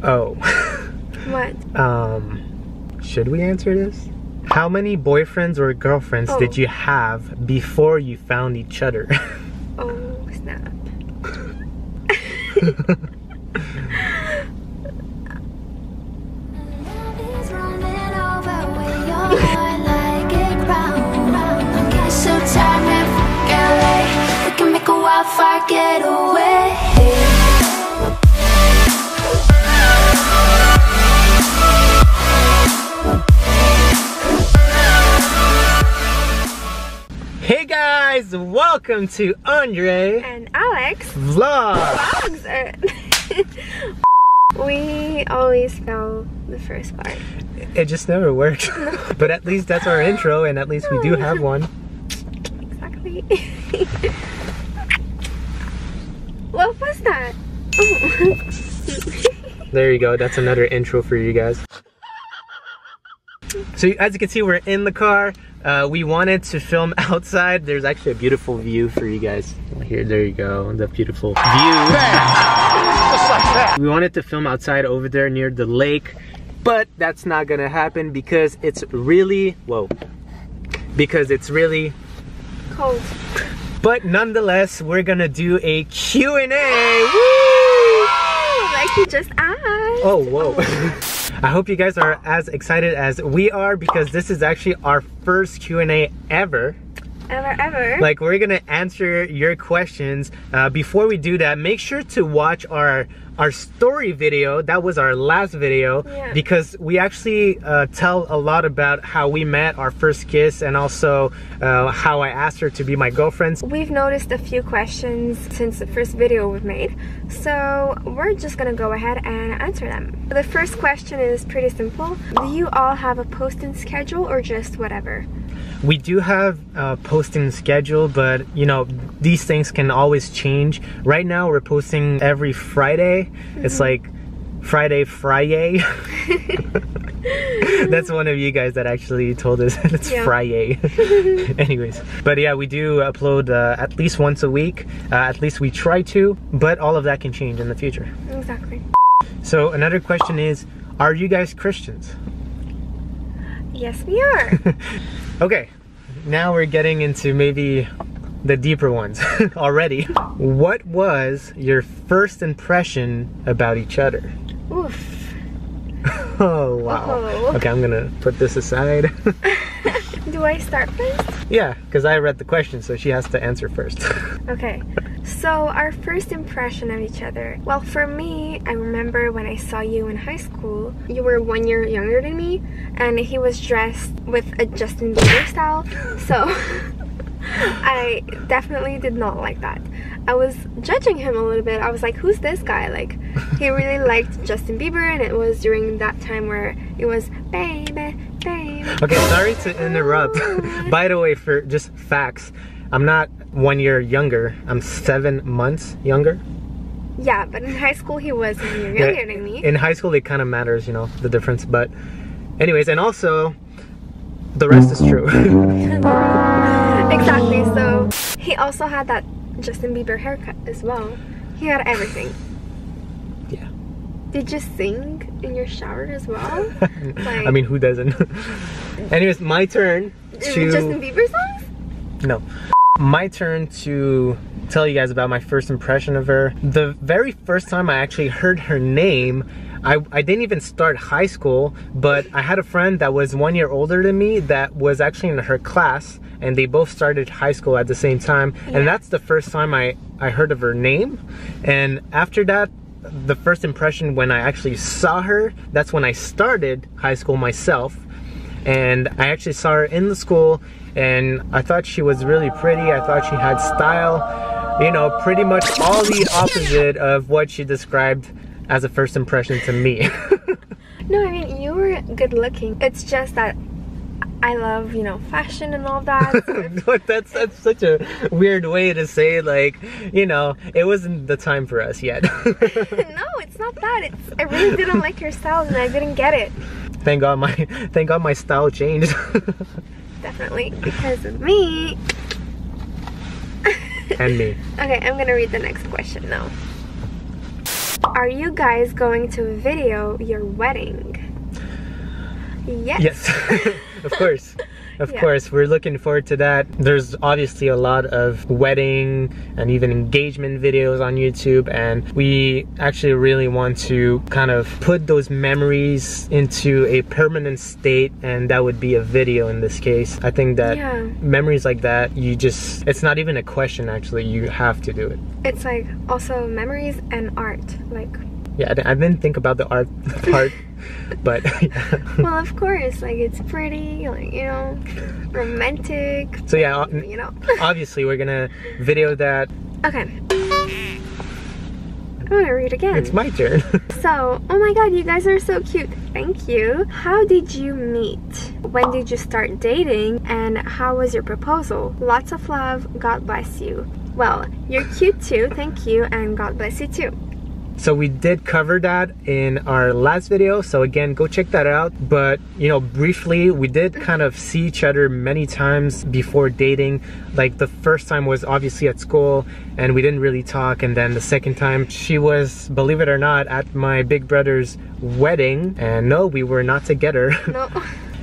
Oh. What? Should we answer this? How many boyfriends or girlfriends did you have before you found each other? Oh, snap. Get away. Hey guys, welcome to Andre and Alex Vlogs. We always fail the first part. It just never works. But at least that's our intro, and at least we do have one. Exactly. What was that? Oh. There you go, that's another intro for you guys. So as you can see, we're in the car. We wanted to film outside. There's actually a beautiful view for you guys. Here, there you go, the beautiful view. Just like that. We wanted to film outside over there near the lake, but that's not gonna happen because it's really, because it's really cold. But nonetheless, we're gonna do a Q&A. Like you just asked. Oh, whoa. I hope you guys are as excited as we are because this is actually our first Q&A ever. Ever. Like, we're gonna answer your questions. Before we do that, make sure to watch our story video. That was our last video, because we actually tell a lot about how we met, our first kiss, and also how I asked her to be my girlfriend. We've noticed a few questions since the first video we've made, so we're just gonna go ahead and answer them. The first question is pretty simple. Do you all have a posting schedule or just whatever? We do have a posting schedule, but you know, these things can always change. Right now we're posting every Friday. It's like Friday. That's one of you guys that actually told us it's Friday. Anyways, but yeah, we do upload at least once a week. At least we try to, but all of that can change in the future. Exactly. So another question is, are you guys Christians? Yes, we are. Okay, now we're getting into maybe the deeper ones already. What was your first impression about each other? Oof. Oh, wow. Oh. Okay, I'm gonna put this aside. Do I start first? Yeah, because I read the question, so she has to answer first. Okay, so our first impression of each other. Well, for me, I remember when I saw you in high school, you were 1 year younger than me, and he was dressed with a Justin Bieber style, so I definitely did not like that. I was judging him a little bit. I was like, who's this guy? Like, he really liked Justin Bieber, and it was during that time where it was baby, baby. Okay, sorry to interrupt. By the way, for just facts, I'm not 1 year younger. I'm 7 months younger. Yeah, but in high school he was 1 year younger than me. In high school it kind of matters, you know, the difference. But anyways, and also the rest is true. Exactly. So he also had that Justin Bieber haircut as well. He had everything. Yeah. Did you sing in your shower as well? Like, I mean, who doesn't? Anyways, my turn to... Justin Bieber songs? No. My turn to tell you guys about my first impression of her. The very first time I actually heard her name, I didn't even start high school, but I had a friend that was 1 year older than me that was actually in her class, and they both started high school at the same time. And that's the first time I heard of her name. And after that, the first impression when I actually saw her, that's when I started high school myself. And I actually saw her in the school, and I thought she was really pretty. I thought she had style, you know, pretty much all the opposite of what she described as a first impression to me. No, I mean, you were good looking. It's just that I love, you know, fashion and all that. But that's such a weird way to say, like, you know, it wasn't the time for us yet. No, it's not that. I really didn't like your style and I didn't get it. Thank God my style changed. Definitely because of me. And me. Okay, I'm gonna read the next question now. are you guys going to video your wedding? Yes. Yes, of course. Of Yeah. course, we're looking forward to that. There's obviously a lot of wedding and even engagement videos on YouTube, and we actually really want to kind of put those memories into a permanent state, and that would be a video in this case. I think that Yeah. memories like that, it's not even a question actually, you have to do it. It's like also memories and art. Like, Yeah, I didn't think about the art part, but yeah. well, of course, like it's pretty, like, you know, romantic, So yeah, you know. obviously we're gonna video that. Okay. I want to read again. It's my turn. So, oh my god, you guys are so cute. Thank you. How did you meet? When did you start dating? And how was your proposal? Lots of love. God bless you. Well, you're cute too. Thank you. And God bless you too. So we did cover that in our last video, so again, go check that out. But you know, briefly, we did kind of see each other many times before dating. Like the first time was obviously at school and we didn't really talk, and then the second time she was, believe it or not, at my big brother's wedding, and no, we were not together. No.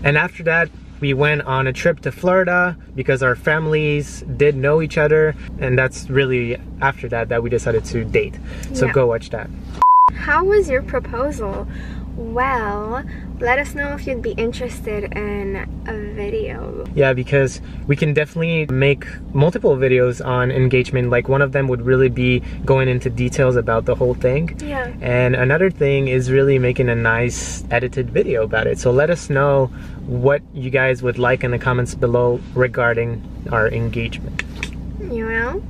And after that, we went on a trip to Florida because our families did know each other, and that's really after that we decided to date. So Yeah. go watch that. How was your proposal? Well, let us know if you'd be interested in a video. Yeah, because we can definitely make multiple videos on engagement. Like one of them would really be going into details about the whole thing. Yeah. And another thing is really making a nice edited video about it. So let us know what you guys would like in the comments below regarding our engagement. You know?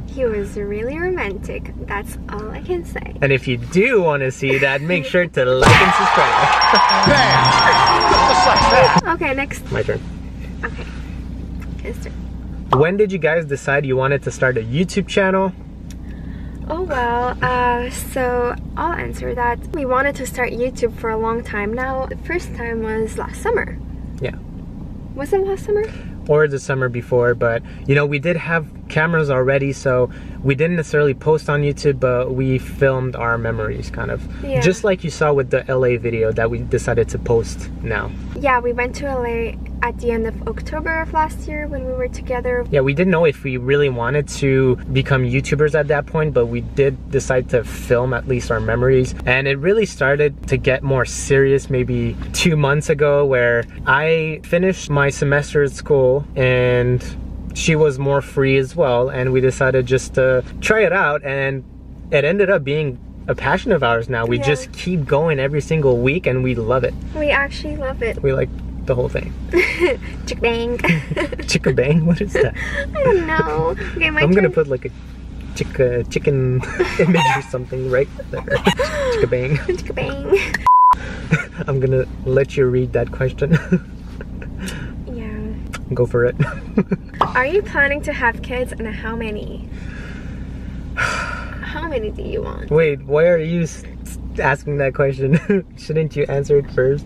He was really romantic. That's all I can say. And if you do want to see that, make sure to like and subscribe. Okay, next. My turn. Okay. Mister. When did you guys decide you wanted to start a YouTube channel? Oh well, so I'll answer that. We wanted to start YouTube for a long time now. The first time was last summer. Yeah. Was it last summer? Or the summer before, but you know, we did have cameras already, so we didn't necessarily post on YouTube, but we filmed our memories kind of. Yeah. Just like you saw with the LA video that we decided to post now. Yeah, we went to LA at the end of October of last year when we were together. Yeah, we didn't know if we really wanted to become YouTubers at that point, but we did decide to film at least our memories. And it really started to get more serious maybe 2 months ago, where I finished my semester at school and she was more free as well, and we decided just to try it out, and it ended up being a passion of ours now. We Yeah. just keep going every single week and we love it. We actually love it. We like the whole thing. Chick bang. Chicka bang? What is that? I don't know. Okay, my I'm turn. gonna put like a chicken image or something right there. Chicka bang. Chick bang. I'm gonna let you read that question. Yeah. Go for it. Are you planning to have kids, and how many? How many do you want? Wait, why are you asking that question? Shouldn't you answer it first?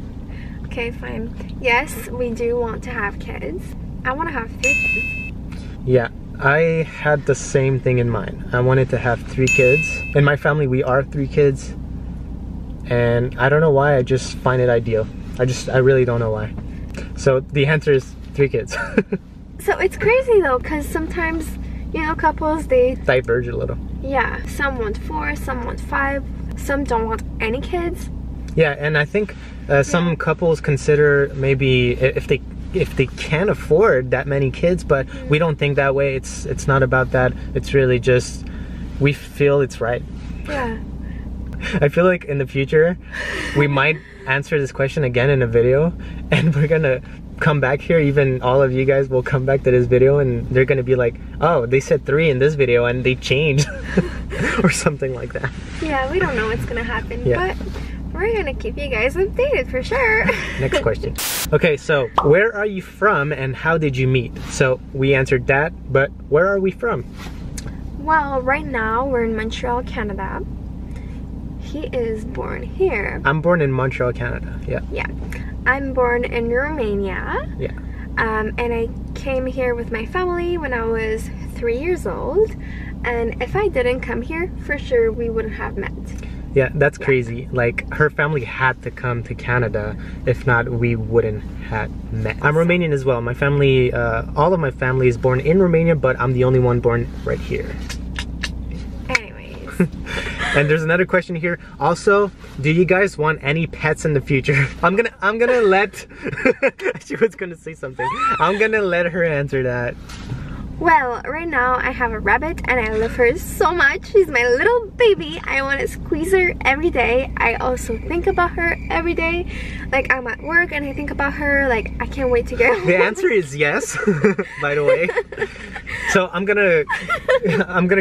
Okay, fine. Yes, we do want to have kids. I want to have 3 kids. Yeah, I had the same thing in mind. I wanted to have 3 kids. In my family, we are 3 kids. And I don't know why, I just find it ideal. I really don't know why. So the answer is 3 kids. So it's crazy though, because sometimes, you know, couples, they, Diverge a little. yeah, some want 4, some want 5, some don't want any kids. Yeah, and I think some couples consider maybe if they can't afford that many kids, but we don't think that way. It's not about that. It's really just we feel it's right. Yeah. I feel like in the future we might answer this question again in a video, and we're gonna come back here, even all of you guys will come back to this video and they're gonna be like, oh, they said 3 in this video and they changed or something like that. Yeah, we don't know what's gonna happen, Yeah. but we're gonna keep you guys updated for sure. Next question. Okay, so where are you from and how did you meet? So we answered that, but where are we from? Well, right now we're in Montreal, Canada. He is born here. I'm born in Montreal, Canada. Yeah. Yeah. I'm born in Romania. Yeah. And I came here with my family when I was 3 years old. And if I didn't come here, for sure we wouldn't have met. Yeah, that's crazy. Like, her family had to come to Canada. If not, we wouldn't have met. I'm Romanian as well. My family, all of my family is born in Romania, but I'm the only one born right here. Anyways. And there's another question here. Also, do you guys want any pets in the future? I'm gonna let she was gonna say something. I'm gonna let her answer that. Well, right now I have a rabbit and I love her so much. She's my little baby. I want to squeeze her every day. I also think about her every day. Like, I'm at work and I think about her. Like, I can't wait to get home. The answer is yes, by the way. So I'm gonna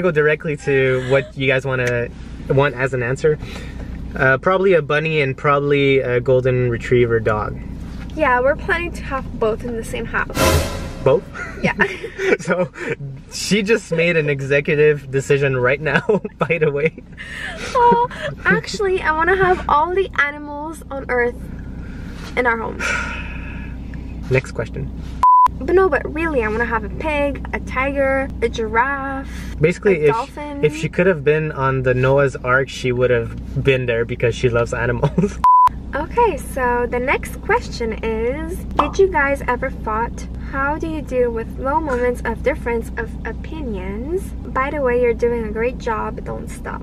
go directly to what you guys want as an answer. Probably a bunny and probably a golden retriever dog. Yeah, we're planning to have both in the same house. Both? Yeah. So she just made an executive decision right now, by the way. Oh, actually, I want to have all the animals on Earth in our home. Next question. But no, but really, I want to have a pig, a tiger, a giraffe, basically, a dolphin. if she could have been on the Noah's Ark, she would have been there because she loves animals. Okay, so the next question is, did you guys ever fight? How do you deal with low moments of difference of opinions? By the way, you're doing a great job. Don't stop.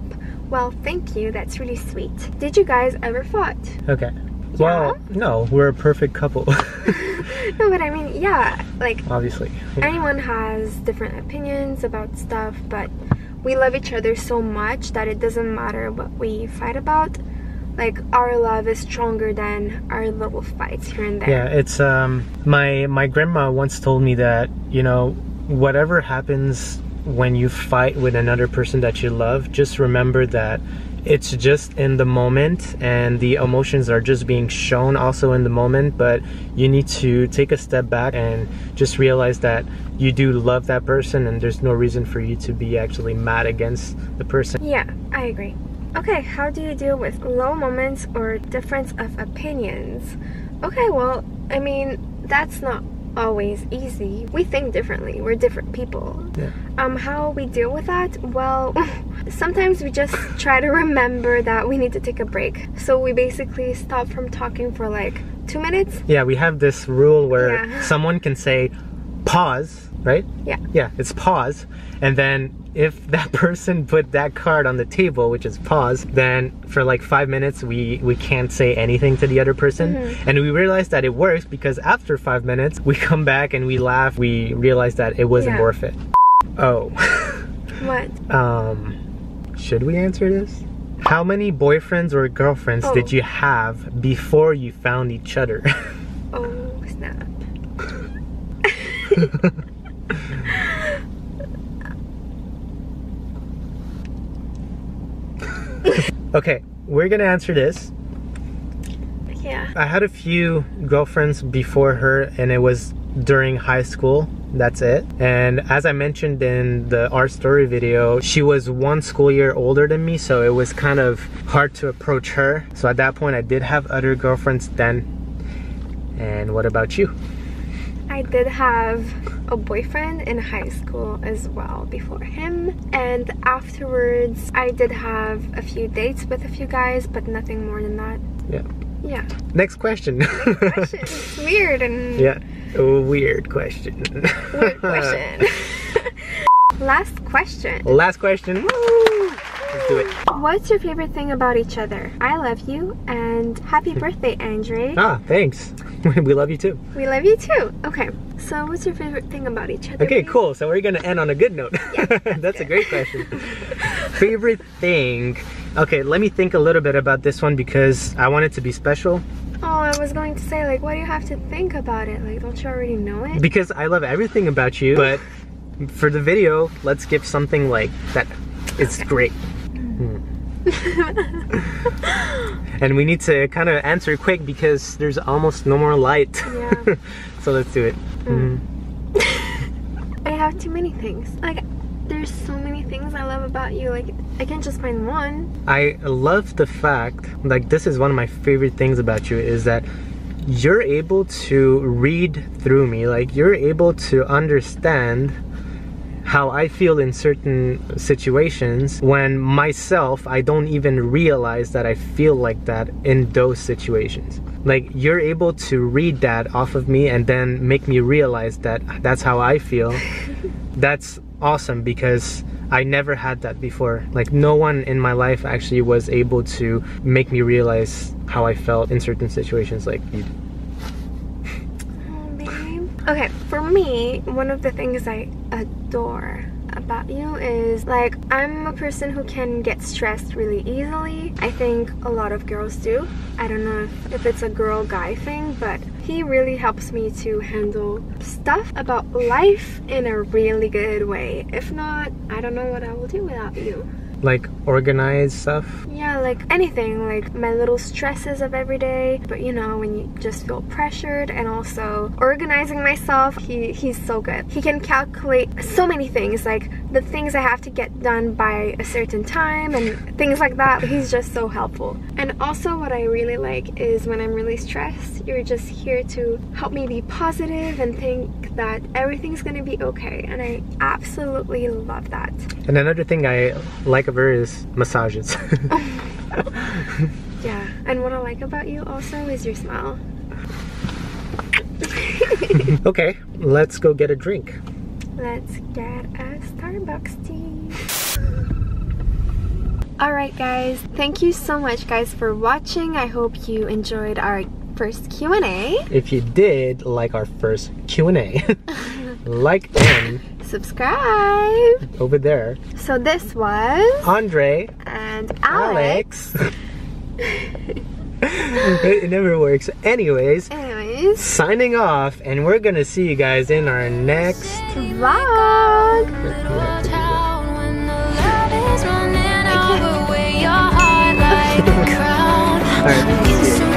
Well, thank you. That's really sweet. Did you guys ever fight? Okay. Well, no, we're a perfect couple. No, but I mean, yeah, like, obviously. Anyone has different opinions about stuff, but we love each other so much that it doesn't matter what we fight about. Like, our love is stronger than our little fights here and there. Yeah, it's my grandma once told me that, you know, whatever happens when you fight with another person that you love, just remember that it's just in the moment and the emotions are just being shown also in the moment, but you need to take a step back and just realize that you do love that person and there's no reason for you to be actually mad against the person. Yeah, I agree. Okay, how do you deal with low moments or difference of opinions? Okay, well, I mean, that's not always easy. We think differently. We're different people. Yeah. How we deal with that? Well, sometimes we just try to remember that we need to take a break. So we basically stop from talking for like 2 minutes. Yeah, we have this rule where someone can say pause, right? Yeah. Yeah, it's pause. And then if that person put that card on the table, which is pause, then for like 5 minutes we can't say anything to the other person. And we realize that it works because after 5 minutes we come back and we laugh. We realize that it wasn't worth it. Oh. What? Should we answer this? How many boyfriends or girlfriends did you have before you found each other? Oh, snap. Okay, we're gonna answer this. Yeah. I had a few girlfriends before her and it was during high school. That's it. And as I mentioned in our story video, she was 1 school year older than me, so it was kind of hard to approach her. So at that point I did have other girlfriends then. And what about you? I did have a boyfriend in high school as well before him, and afterwards I did have a few dates with a few guys, but nothing more than that. Yeah. Yeah. Next question. It's weird and... Yeah, a weird question. Weird question. Last question. Last question. Woo! Let's do it. What's your favorite thing about each other? I love you, and happy birthday, Andre. Ah, thanks. We love you too. We love you too. Okay, so what's your favorite thing about each other? Okay, cool. So we're gonna end on a good note. Yeah, that's a great question. Favorite thing. Okay, let me think a little bit about this one because I want it to be special. Oh, I was going to say, like, why do you have to think about it? Like, don't you already know it? Because I love everything about you, but for the video, let's give something like that. It's great. And we need to kind of answer quick because there's almost no more light. Yeah. So let's do it. I have too many things. Like, there's so many things I love about you. Like, I can't just find one. I love the fact, like, this is one of my favorite things about you, is that you're able to read through me. Like, you're able to understand how I feel in certain situations when myself, I don't even realize that I feel like that in those situations. Like, you're able to read that off of me and then make me realize that that's how I feel. That's awesome, because I never had that before. Like, no one in my life actually was able to make me realize how I felt in certain situations like you. Oh, babe. Okay, for me, one of the things I adore about you is, like, I'm a person who can get stressed really easily. I think a lot of girls do. I don't know if it's a girl-guy thing, but he really helps me to handle stuff about life in a really good way. If not, I don't know what I will do without you. Like, organize stuff? Yeah, like anything, like my little stresses of every day. But you know, when you just feel pressured, and also organizing myself, he's so good. He can calculate so many things, like the things I have to get done by a certain time and things like that. He's just so helpful. And also what I really like is when I'm really stressed, you're just here to help me be positive and think that everything's gonna be okay. And I absolutely love that. And another thing I like of her is massages. Yeah, and what I like about you also is your smile. Okay, let's go get a drink. Let's get a Starbucks tea. Alright guys, thank you so much guys for watching. I hope you enjoyed our first Q&A. If you did like our first Q&A, like and subscribe over there. So this was Andre and Alex. It never works. Anyways, signing off, and we're gonna see you guys in our next vlog. Alright.